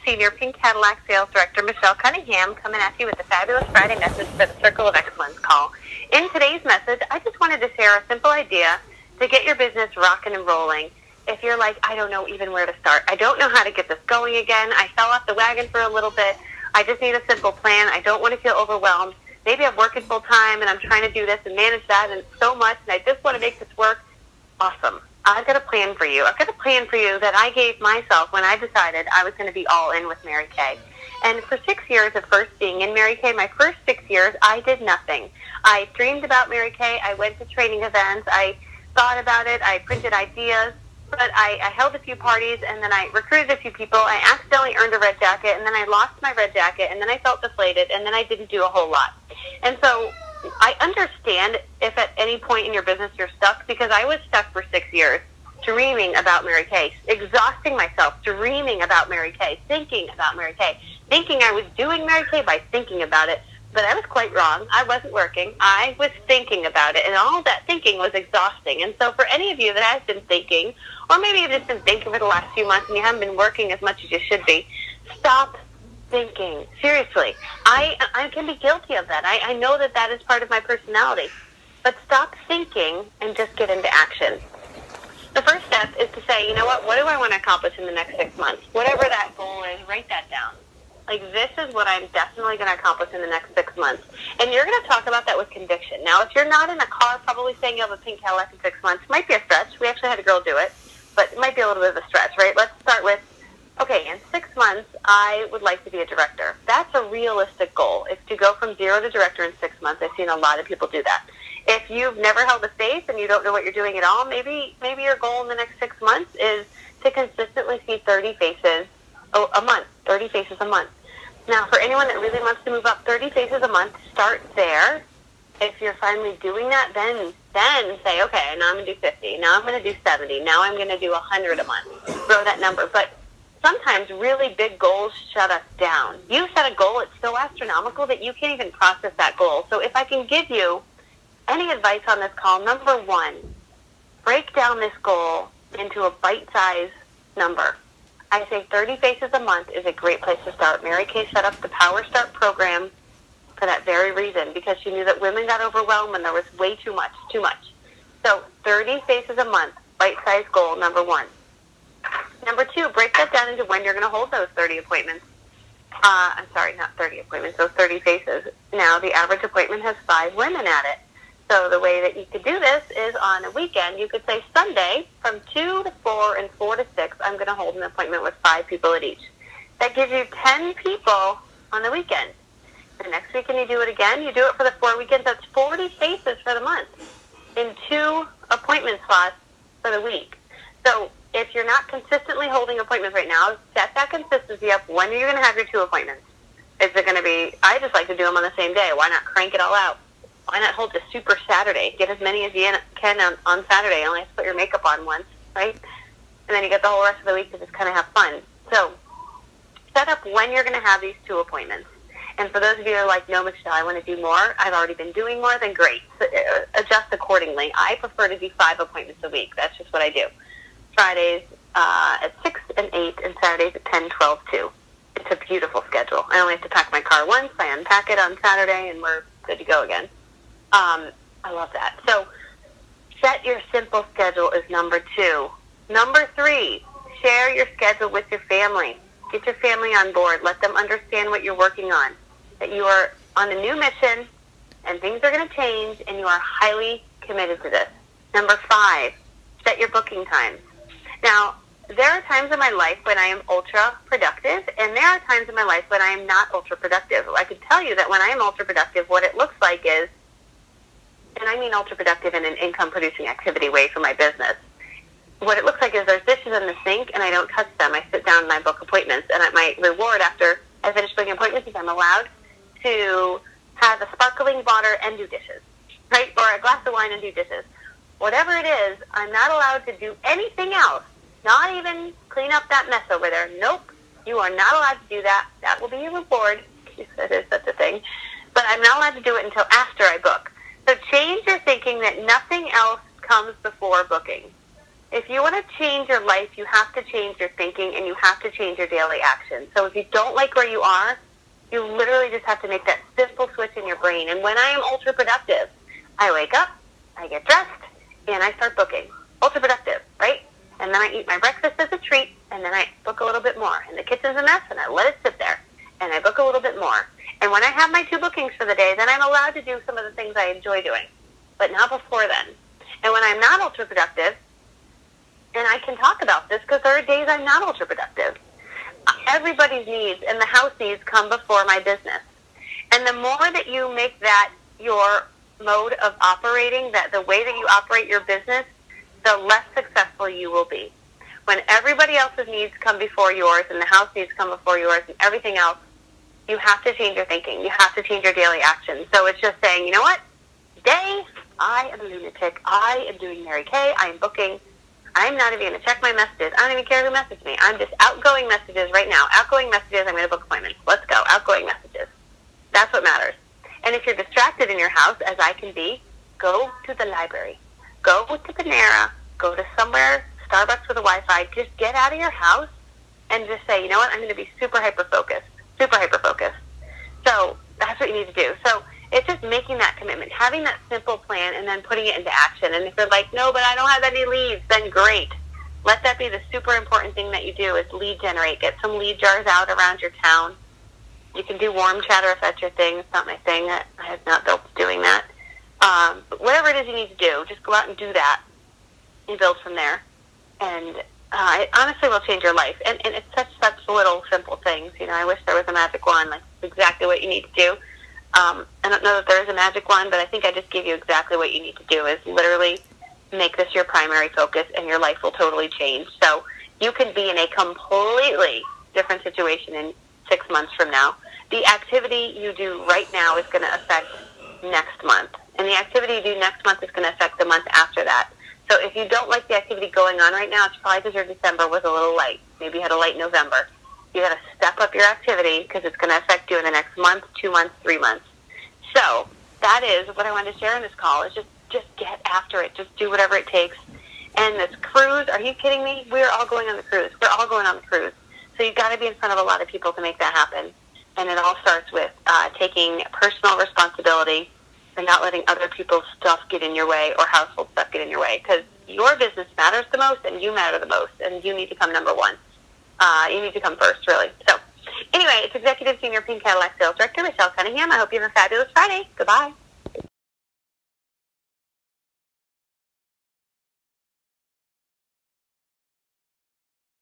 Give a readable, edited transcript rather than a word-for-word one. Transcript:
Senior Pink Cadillac Sales Director Michelle Cunningham coming at you with the fabulous Friday message for the Circle of Excellence call. In today's message, I just wanted to share a simple idea to get your business rocking and rolling. If you're like, I don't know even where to start. I don't know how to get this going again. I fell off the wagon for a little bit. I just need a simple plan. I don't want to feel overwhelmed. Maybe I'm working full time and I'm trying to do this and manage that and so much, and I just want to make this work. Awesome. I've got a plan for you. I've got a plan for you that I gave myself when I decided I was going to be all in with Mary Kay. And for 6 years of first being in Mary Kay, my first 6 years, I did nothing. I dreamed about Mary Kay. I went to training events. I thought about it. I printed ideas. But I held a few parties, and then I recruited a few people. I accidentally earned a red jacket, and then I lost my red jacket, and then I felt deflated, and then I didn't do a whole lot. And so I understand if at any point in your business you're stuck, because I was stuck for 6 years dreaming about Mary Kay, exhausting myself, dreaming about Mary Kay, thinking about Mary Kay, thinking I was doing Mary Kay by thinking about it. But I was quite wrong. I wasn't working. I was thinking about it, and all that thinking was exhausting. And so for any of you that has been thinking, or maybe you've just been thinking for the last few months and you haven't been working as much as you should be, stop thinking. Seriously. I can be guilty of that. I know that that is part of my personality. But stop thinking and just get into action. The first step is to say, you know what do I want to accomplish in the next 6 months? Whatever that goal is, write that down. Like, this is what I'm definitely going to accomplish in the next 6 months. And you're going to talk about that with conviction. Now, if you're not in a car, probably saying you have a pink Cadillac in 6 months might be a stretch. We actually had a girl do it, but it might be a little bit of a stretch, right? Let's start with, okay, in 6 months, I would like to be a director. That's a realistic goal. If to go from 0 to director in 6 months, I've seen a lot of people do that. If you've never held a space and you don't know what you're doing at all, maybe your goal in the next 6 months is to consistently see 30 faces a month, 30 faces a month. Now, for anyone that really wants to move up 30 faces a month, start there. If you're finally doing that, then say, okay, now I'm going to do 50. Now I'm going to do 70. Now I'm going to do 100 a month. Grow that number. But sometimes really big goals shut us down. You set a goal, it's so astronomical that you can't even process that goal. So if I can give you any advice on this call, number one, break down this goal into a bite-sized number. I say 30 faces a month is a great place to start. Mary Kay set up the Power Start program for that very reason, because she knew that women got overwhelmed when there was way too much. So 30 faces a month, bite-sized goal, number one. Number two, break that down into when you're going to hold those 30 appointments. I'm sorry, not 30 appointments, those 30 faces. Now, the average appointment has 5 women at it. So the way that you could do this is on a weekend, you could say Sunday from 2 to 4 and 4 to 6, I'm going to hold an appointment with 5 people at each. That gives you 10 people on the weekend. The next weekend you do it again, you do it for the 4 weekends, that's 40 faces for the month in 2 appointment slots for the week. So if you're not consistently holding appointments right now, set that consistency up. When are you going to have your 2 appointments? Is it going to be, I just like to do them on the same day. Why not crank it all out? Why not hold the super Saturday? Get as many as you can on Saturday. You only have to put your makeup on once, right? And then you get the whole rest of the week to just kind of have fun. So set up when you're going to have these 2 appointments. And for those of you who are like, no, Michelle, I want to do more. I've already been doing more, then great. So, adjust accordingly. I prefer to do 5 appointments a week. That's just what I do. Fridays at 6 and 8, and Saturdays at 10, 12, 2. It's a beautiful schedule. I only have to pack my car once. I unpack it on Saturday, and we're good to go again. I love that. So set your simple schedule is number 2. Number 3, share your schedule with your family. Get your family on board. Let them understand what you're working on, that you are on a new mission and things are going to change and you are highly committed to this. Number 5, set your booking times. Now, there are times in my life when I am ultra productive, and there are times in my life when I am not ultra productive. I can tell you that when I am ultra productive, what it looks like is, and I mean ultra productive in an income-producing activity way for my business. What it looks like is there's dishes in the sink, and I don't touch them. I sit down and I book appointments, and my reward after I finish booking appointments is I'm allowed to have a sparkling water and do dishes, right? Or a glass of wine and do dishes. Whatever it is, I'm not allowed to do anything else, not even clean up that mess over there. Nope, you are not allowed to do that. That will be your reward, if there is such a thing. But I'm not allowed to do it until after I book. So change your thinking that nothing else comes before booking. if you want to change your life, you have to change your thinking and you have to change your daily action. So if you don't like where you are, you literally just have to make that simple switch in your brain. And when I am ultra productive, I wake up, I get dressed, and I start booking. Ultra productive, right? And then I eat my breakfast as a treat, and then I book a little bit more. And the kitchen's a mess, and I let it sit there. And I book a little bit more. And when I have my 2 bookings for the day, then I'm allowed to do some of the things I enjoy doing. But not before then. And when I'm not ultra productive, and I can talk about this because there are days I'm not ultra productive. Everybody's needs and the house needs come before my business. And the more that you make that your mode of operating, that the way that you operate your business, the less successful you will be. When everybody else's needs come before yours and the house needs come before yours and everything else, you have to change your thinking. You have to change your daily action. So it's just saying, you know what? Today, I am a lunatic. I am doing Mary Kay. I am booking. I'm not even going to check my messages. I don't even care who messaged me. I'm just outgoing messages right now. Outgoing messages, I'm going to book appointments. Let's go. Outgoing messages. That's what matters. And if you're distracted in your house, as I can be, go to the library. Go to Panera. Go to somewhere, Starbucks with a Wi-Fi. Just get out of your house and just say, you know what, I'm going to be super hyper-focused. Super hyper-focused. So that's what you need to do. So it's just making that commitment, having that simple plan, and then putting it into action. And if you're like, no, but I don't have any leads, then great. Let that be the super important thing that you do is lead generate. Get some lead jars out around your town. You can do warm chatter if that's your thing. It's not my thing. I have not built doing that. But whatever it is you need to do, just go out and do that and build from there. And it honestly will change your life. And it's such little simple things. You know, I wish there was a magic wand, like exactly what you need to do. I don't know that there is a magic wand, but I think I just gave you exactly what you need to do is literally make this your primary focus and your life will totally change. So you can be in a completely different situation in 6 months from now. The activity you do right now is going to affect next month. And the activity you do next month is going to affect the month after that. So if you don't like the activity going on right now, it's probably because your December was a little light. Maybe you had a light November. You got to step up your activity because it's going to affect you in the next month, 2 months, 3 months. So that is what I wanted to share in this call is just get after it. Just do whatever it takes. And this cruise, are you kidding me? We're all going on the cruise. We're all going on the cruise. So you've got to be in front of a lot of people to make that happen. And it all starts with taking personal responsibility and not letting other people's stuff get in your way or household stuff get in your way because your business matters the most and you matter the most and you need to come number one. You need to come first, really. So anyway, it's Executive Senior Pink Cadillac Sales Director, Michelle Cunningham. I hope you have a fabulous Friday. Goodbye.